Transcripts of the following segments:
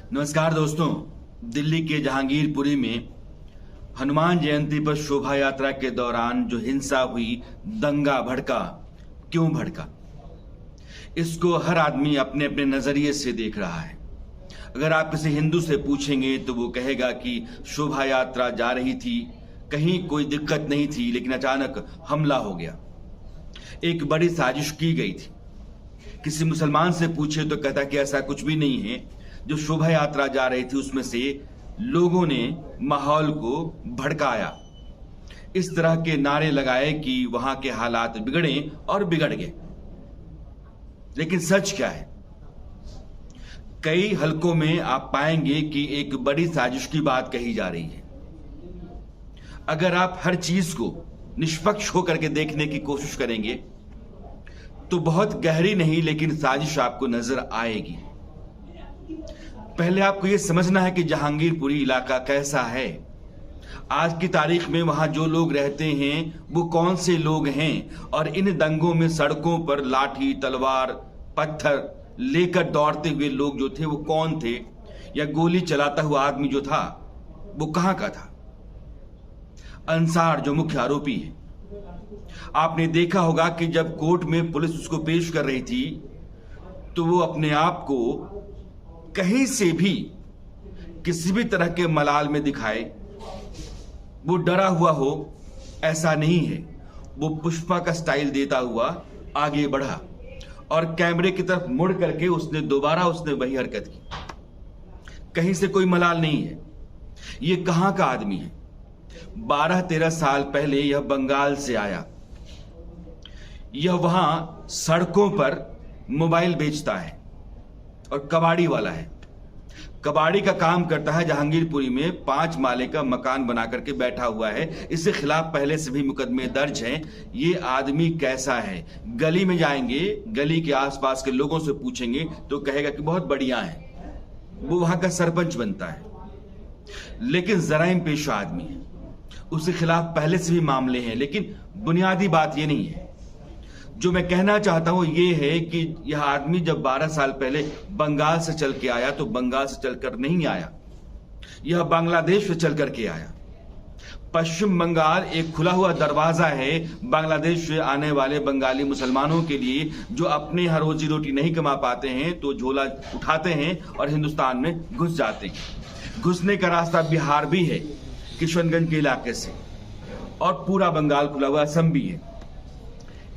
नमस्कार दोस्तों। दिल्ली के जहांगीरपुरी में हनुमान जयंती पर शोभा यात्रा के दौरान जो हिंसा हुई, दंगा भड़का, क्यों भड़का, इसको हर आदमी अपने अपने नजरिए से देख रहा है। अगर आप किसी हिंदू से पूछेंगे तो वो कहेगा कि शोभा यात्रा जा रही थी, कहीं कोई दिक्कत नहीं थी, लेकिन अचानक हमला हो गया, एक बड़ी साजिश की गई थी। किसी मुसलमान से पूछे तो कहता कि ऐसा कुछ भी नहीं है, जो शोभा यात्रा जा रही थी उसमें से लोगों ने माहौल को भड़काया, इस तरह के नारे लगाए कि वहां के हालात बिगड़े और बिगड़ गए। लेकिन सच क्या है? कई हलकों में आप पाएंगे कि एक बड़ी साजिश की बात कही जा रही है। अगर आप हर चीज को निष्पक्ष होकर के देखने की कोशिश करेंगे तो बहुत गहरी नहीं लेकिन साजिश आपको नजर आएगी। पहले आपको यह समझना है कि जहांगीरपुरी इलाका कैसा है। आज की तारीख में वहां जो लोग रहते हैं वो कौन से लोग हैं, और इन दंगों में सड़कों पर लाठी, तलवार, पत्थर लेकर दौड़ते हुए लोग जो थे वो कौन थे, या गोली चलाता हुआ आदमी जो था वो कहां का था। अंसार जो मुख्य आरोपी है, आपने देखा होगा कि जब कोर्ट में पुलिस उसको पेश कर रही थी तो वो अपने आप को कहीं से भी किसी भी तरह के मलाल में दिखाए, वो डरा हुआ हो, ऐसा नहीं है। वो पुष्पा का स्टाइल देता हुआ आगे बढ़ा और कैमरे की तरफ मुड़ करके उसने दोबारा वही हरकत की। कहीं से कोई मलाल नहीं है। ये कहां का आदमी है? 12-13 साल पहले यह बंगाल से आया। यह वहां सड़कों पर मोबाइल बेचता है और कबाड़ी वाला है। कबाड़ी का काम करता है। जहांगीरपुरी में 5 माले का मकान बना करके बैठा हुआ है। इसके खिलाफ पहले से भी मुकदमे दर्ज हैं। ये आदमी कैसा है? गली में जाएंगे, गली के आसपास के लोगों से पूछेंगे तो कहेगा कि बहुत बढ़िया है, वो वहां का सरपंच बनता है। लेकिन जराइम पेशा आदमी है, उसके खिलाफ पहले से भी मामले हैं। लेकिन बुनियादी बात ये नहीं है। जो मैं कहना चाहता हूं ये है कि यह आदमी जब 12 साल पहले बंगाल से चल के आया तो बंगाल से चलकर नहीं आया, यह बांग्लादेश से चल करके आया। पश्चिम बंगाल एक खुला हुआ दरवाजा है बांग्लादेश से आने वाले बंगाली मुसलमानों के लिए, जो अपने यहाँ रोजी रोटी नहीं कमा पाते हैं तो झोला उठाते हैं और हिंदुस्तान में घुस जाते हैं। घुसने का रास्ता बिहार भी है, किशनगंज के इलाके से, और पूरा बंगाल खुला हुआ, असम भी है।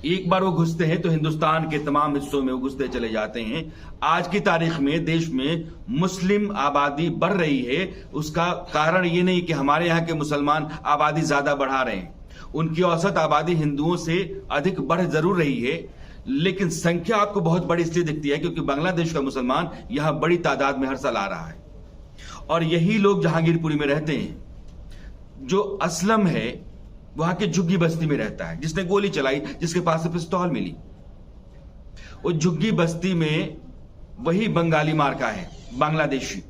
एक बार वो घुसते हैं तो हिंदुस्तान के तमाम हिस्सों में वो घुसते चले जाते हैं। आज की तारीख में देश में मुस्लिम आबादी बढ़ रही है। उसका कारण ये नहीं कि हमारे यहाँ के मुसलमान आबादी ज्यादा बढ़ा रहे हैं, उनकी औसत आबादी हिंदुओं से अधिक बढ़ जरूर रही है, लेकिन संख्या आपको बहुत बड़ी इसलिए दिखती है क्योंकि बांग्लादेश का मुसलमान यहां बड़ी तादाद में हर साल आ रहा है। और यही लोग जहांगीरपुरी में रहते हैं। जो असलम है वहां के झुग्गी बस्ती में रहता है, जिसने गोली चलाई, जिसके पास से पिस्तौल मिली। वो झुग्गी बस्ती में वही बंगाली मार्का है, बांग्लादेशी।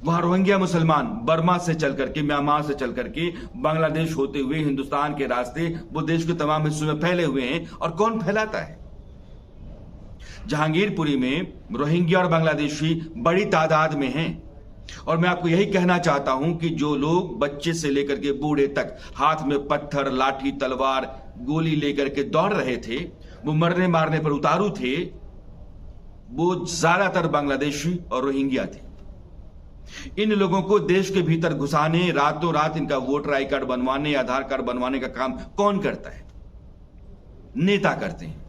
वहां रोहिंग्या मुसलमान बर्मा से चल करके, म्यांमार से चल करके, बांग्लादेश होते हुए हिंदुस्तान के रास्ते वो देश के तमाम हिस्सों में फैले हुए हैं। और कौन फैलाता है? जहांगीरपुरी में रोहिंग्या और बांग्लादेशी बड़ी तादाद में हैं। और मैं आपको यही कहना चाहता हूं कि जो लोग बच्चे से लेकर के बूढ़े तक हाथ में पत्थर, लाठी, तलवार, गोली लेकर के दौड़ रहे थे, वो मरने मारने पर उतारू थे, वो ज्यादातर बांग्लादेशी और रोहिंग्या थे। इन लोगों को देश के भीतर घुसाने, रातों रात इनका वोटर आई कार्ड बनवाने, आधार कार्ड बनवाने का काम कौन करता है? नेता करते हैं।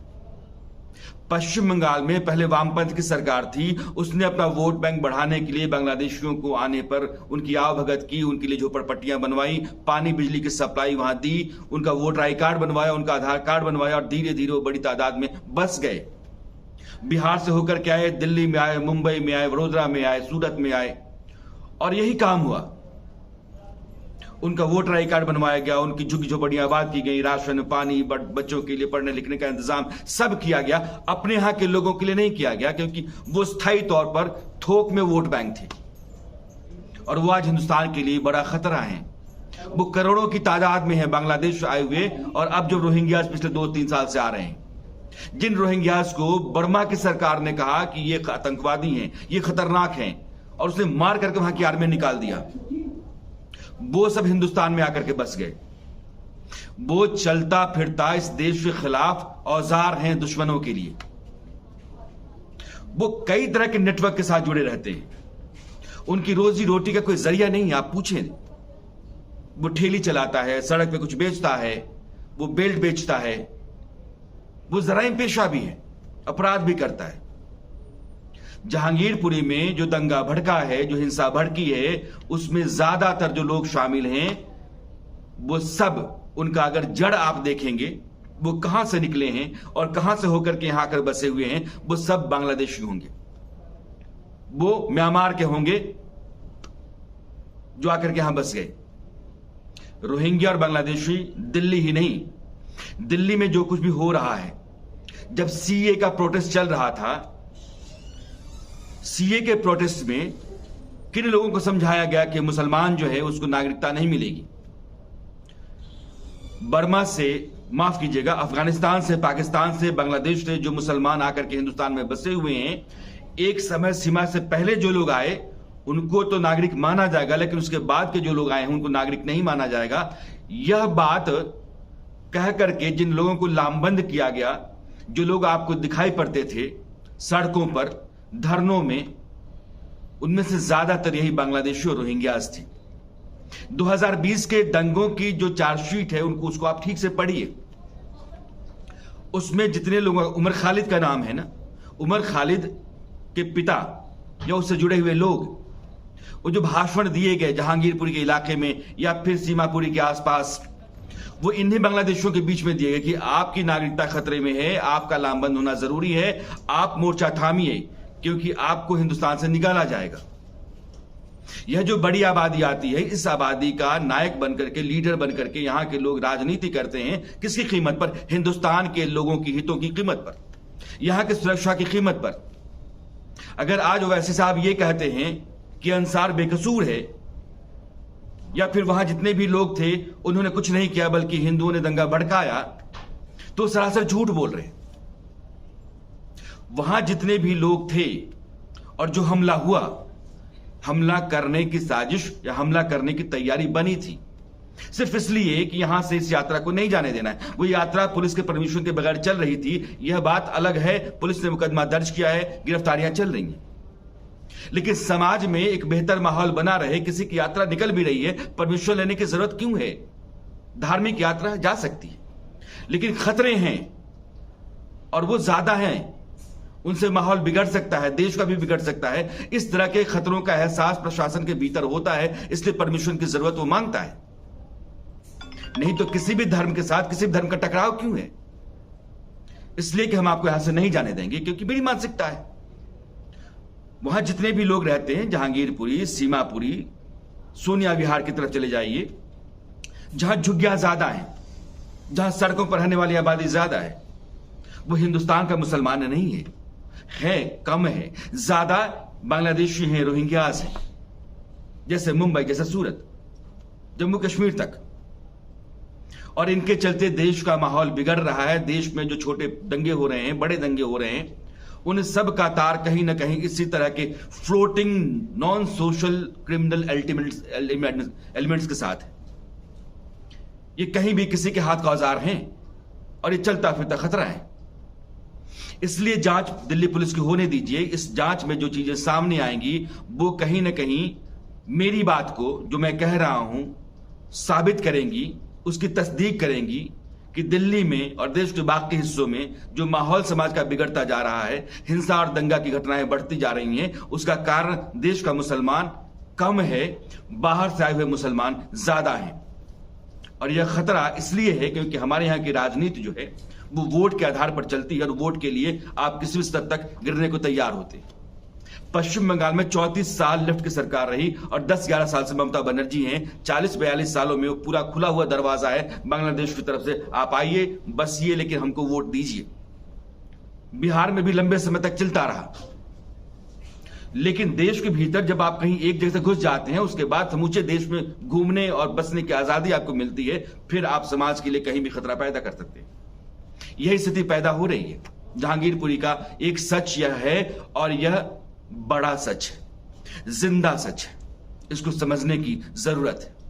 पश्चिम बंगाल में पहले वामपंथ की सरकार थी, उसने अपना वोट बैंक बढ़ाने के लिए बांग्लादेशियों को आने पर उनकी आवभगत की, उनके लिए झोपड़पट्टियां बनवाई, पानी बिजली की सप्लाई वहां दी, उनका वोटर आई कार्ड बनवाया, उनका आधार कार्ड बनवाया, और धीरे धीरे वो बड़ी तादाद में बस गए। बिहार से होकर के आए, दिल्ली में आए, मुंबई में आए, वडोदरा में आए, सूरत में आए, और यही काम हुआ। उनका वोटर आई कार्ड बनवाया गया, उनकी झुग्गी झोपड़ियां आबाद की गई, राशन, पानी, बच्चों के लिए पढ़ने लिखने का इंतजाम सब किया गया। अपने यहां के लोगों के लिए नहीं किया गया, क्योंकि वो स्थायी तौर पर थोक में वोट बैंक थे और वो आज हिंदुस्तान के लिए बड़ा खतरा है। वो करोड़ों की तादाद में है बांग्लादेश से आए हुए, और अब जो रोहिंग्यास पिछले 2-3 साल से आ रहे हैं, जिन रोहिंग्यास को बर्मा की सरकार ने कहा कि ये आतंकवादी हैं, ये खतरनाक हैं, और उसने मार करके वहां की आर्मी निकाल दिया। वो सब हिंदुस्तान में आकर के बस गए। वो चलता फिरता इस देश के खिलाफ औजार हैं दुश्मनों के लिए। वो कई तरह के नेटवर्क के साथ जुड़े रहते हैं। उनकी रोजी रोटी का कोई जरिया नहीं है। आप पूछें, वो ठेली चलाता है, सड़क पे कुछ बेचता है, वो बेल्ट बेचता है, वो जराइम पेशा भी है, अपराध भी करता है। जहांगीरपुरी में जो दंगा भड़का है, जो हिंसा भड़की है, उसमें ज्यादातर जो लोग शामिल हैं वो सब, उनका अगर जड़ आप देखेंगे वो कहां से निकले हैं और कहां से होकर के यहां आकर बसे हुए हैं, वो सब बांग्लादेशी होंगे। वो म्यांमार के होंगे जो आकर के यहां बस गए। रोहिंग्या और बांग्लादेशी दिल्ली ही नहीं, दिल्ली में जो कुछ भी हो रहा है, जब सीए का प्रोटेस्ट चल रहा था, सीए के प्रोटेस्ट में किन लोगों को समझाया गया कि मुसलमान जो है उसको नागरिकता नहीं मिलेगी। बर्मा से, माफ कीजिएगा, अफगानिस्तान से, पाकिस्तान से, बांग्लादेश से जो मुसलमान आकर के हिंदुस्तान में बसे हुए हैं, एक समय सीमा से पहले जो लोग आए उनको तो नागरिक माना जाएगा, लेकिन उसके बाद के जो लोग आए हैं उनको नागरिक नहीं माना जाएगा। यह बात कह करके जिन लोगों को लामबंद किया गया, जो लोग आपको दिखाई पड़ते थे सड़कों पर, धरनों में, उनमें से ज्यादातर यही बांग्लादेशी और रोहिंग्यास थे। 2020 के दंगों की जो चार्जशीट है उसको आप ठीक से पढ़िए। उसमें जितने लोग, उमर खालिद का नाम है ना, उमर खालिद के पिता या उससे जुड़े हुए लोग, वो जो भाषण दिए गए जहांगीरपुरी के इलाके में या फिर सीमापुरी के आसपास, वो इन्हीं बांग्लादेशियों के बीच में दिए गए कि आपकी नागरिकता खतरे में है, आपका लामबंद होना जरूरी है, आप मोर्चा थामिए क्योंकि आपको हिंदुस्तान से निकाला जाएगा। यह जो बड़ी आबादी आती है, इस आबादी का नायक बनकर के, लीडर बनकर के यहां के लोग राजनीति करते हैं। किसकी कीमत पर? हिंदुस्तान के लोगों की हितों की कीमत पर, यहां की सुरक्षा की कीमत पर। अगर आज ओवैसी साहब ये कहते हैं कि अंसार बेकसूर है, या फिर वहां जितने भी लोग थे उन्होंने कुछ नहीं किया बल्कि हिंदुओं ने दंगा भड़काया, तो सरासर झूठ बोल रहे हैं। वहां जितने भी लोग थे और जो हमला हुआ, हमला करने की साजिश या हमला करने की तैयारी बनी थी, सिर्फ इसलिए कि यहां से इस यात्रा को नहीं जाने देना है। वो यात्रा पुलिस के परमिशन के बगैर चल रही थी, यह बात अलग है। पुलिस ने मुकदमा दर्ज किया है, गिरफ्तारियां चल रही हैं, लेकिन समाज में एक बेहतर माहौल बना रहे, किसी की यात्रा निकल भी रही है, परमिशन लेने की जरूरत क्यों है? धार्मिक यात्रा जा सकती है, लेकिन खतरे हैं और वो ज्यादा हैं, उनसे माहौल बिगड़ सकता है, देश का भी बिगड़ सकता है। इस तरह के खतरों का एहसास प्रशासन के भीतर होता है, इसलिए परमिशन की जरूरत वो मांगता है। नहीं तो किसी भी धर्म के साथ किसी भी धर्म का टकराव क्यों है? इसलिए कि हम आपको यहां से नहीं जाने देंगे, क्योंकि मेरी मानसिकता है। वहां जितने भी लोग रहते हैं, जहांगीरपुरी, सीमापुरी, सोनिया विहार की तरफ चले जाइए, जहां झुग्गियां ज्यादा हैं, जहां सड़कों पर रहने वाली आबादी ज्यादा है, वो हिंदुस्तान का मुसलमान नहीं है, कम है। ज्यादा बांग्लादेशी हैं, रोहिंग्यास हैं, जैसे मुंबई, जैसे सूरत, जम्मू कश्मीर तक। और इनके चलते देश का माहौल बिगड़ रहा है। देश में जो छोटे दंगे हो रहे हैं, बड़े दंगे हो रहे हैं, उन सब का तार कहीं ना कहीं इसी तरह के floating non social criminal elements के साथ है। ये कहीं भी किसी के हाथ का औजार हैं और ये चलता फिरता खतरा है। इसलिए जांच दिल्ली पुलिस की होने दीजिए। इस जांच में जो चीजें सामने आएंगी वो कहीं ना कहीं मेरी बात को, जो मैं कह रहा हूं, साबित करेंगी, उसकी तस्दीक करेंगी कि दिल्ली में और देश के बाकी हिस्सों में जो माहौल समाज का बिगड़ता जा रहा है, हिंसा और दंगा की घटनाएं बढ़ती जा रही हैं, उसका कारण देश का मुसलमान कम है, बाहर से आए हुए मुसलमान ज्यादा हैं। और यह खतरा इसलिए है क्योंकि हमारे यहां की राजनीति जो है वो वोट के आधार पर चलती है, और वोट के लिए आप किसी भी स्तर तक गिरने को तैयार होते हैं। पश्चिम बंगाल में 34 साल लेफ्ट की सरकार रही और 10-11 साल से ममता बनर्जी हैं। 40-42 सालों में वो पूरा खुला हुआ दरवाजा है बांग्लादेश की तरफ से, आप आइए, बसिए, लेकिन हमको वोट दीजिए। बिहार में भी लंबे समय तक चलता रहा, लेकिन देश के भीतर जब आप कहीं एक जगह से घुस जाते हैं, उसके बाद समूचे देश में घूमने और बसने की आजादी आपको मिलती है, फिर आप समाज के लिए कहीं भी खतरा पैदा कर सकते हैं। यही स्थिति पैदा हो रही है। जहांगीरपुरी का एक सच यह है, और यह बड़ा सच है। जिंदा सच है, इसको समझने की जरूरत है।